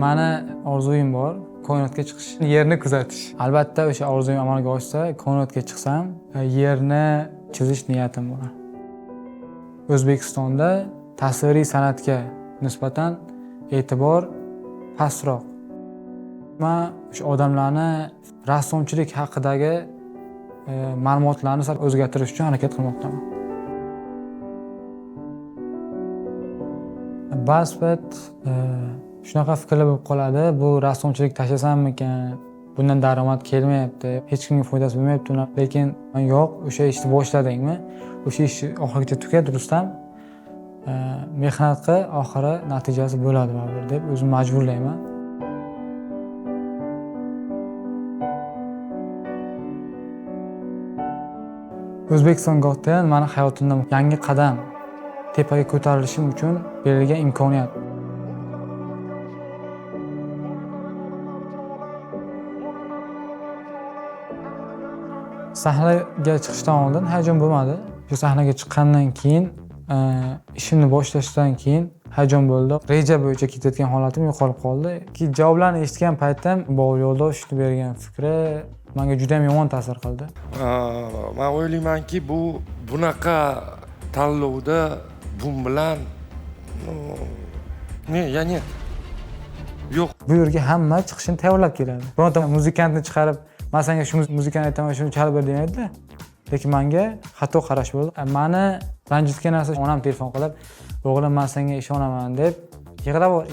Mani orzuyim bor, koinotga chiqish, yerni kuzatish. Albatta o'sha orzuyim amalga oshsa, koinotga chiqsam, yerni chizish niyatim bor. O'zbekistonda tasviriy san'atga nisbatan e'tibor pastroq. Men o'sha odamlarni rassomchilik haqidagi ma'lumotlarni sal o'zgartirish uchun harakat qilmoqdaman. Ba'zan shunaqa fikrlar bo'lib qoladi, bu rassomchilik tashlasammikan, bundan daromad kelmayapti, hech kimga foydasi bo'lmayapti. Lekin yo'q, o'sha ishni boshladingmi, o'sha ishni oxirigacha tugat, Rustam. Mehnat qil, oxiri natijasi bo'ladi baribir deb o'zimni majburlayman. O'zbekiston Got Talent meni hayotimda yangi qadam, tepaga ko'tarilishim uchun berilgan imkoniyat. Sahnaga chiqishdan oldin hayajon bo'lmadi. Shu sahnaga chiqqandan keyin, ishimni boshlashdan keyin hayajon bo'ldi. Reja bo'yicha ketayotgan holatim yo'qolib qoldi. Javoblarni eshitgan paytda Bobur Yo'ldoshevning bergan fikri menga juda ham yomon ta'sir qildi. Men o'ylaymanki, bunaqa tanlovda bu bilan yo'q. Bu yerga hamma chiqishini tayyorlab keladi. Bironta muzikantni chiqarib, "Men senga shu muzikani aytaman, shuni chalib ber" demaydi-da. Lekin menga xato qarash bo'ldi. Meni ranjitgan narsa, onam telefon qilib, "O'g'lim, men senga ishonaman" deb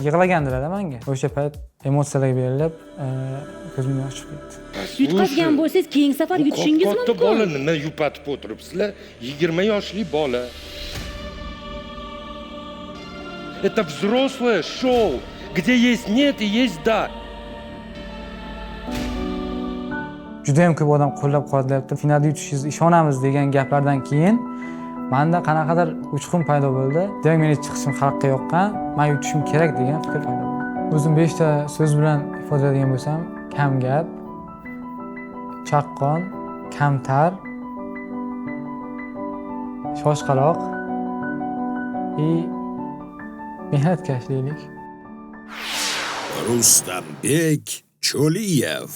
yig'lagandilar menga. O'sha payt emotsiyalarga berilib, ko'zim yosh chiqib ketdi. Yutqazgan bo'lsangiz, keyingi safar yutishingiz mumkin. Katta bola nima yupatib o'tiribsizlar? 20 yoshli bola. Это взрослое шоу, где есть нет и есть да. Juda ham ko'p odam qo'llab-quvvatlayapti. Finalda yutishingiz ishonamiz degan gaplardan keyin menda qanaqadir uchqun paydo bo'ldi. Demak, meni chiqishim xalqqa yoqqan, men yutishim kerak degan fikr paydo bo'ldi. O'zim 5 ta so'z bilan ifodalaydigan bo'lsam, kam gap, chaqqon, kamtar, shoshqaloq va mehnatkash deylik. Rustambek Cho'liyev.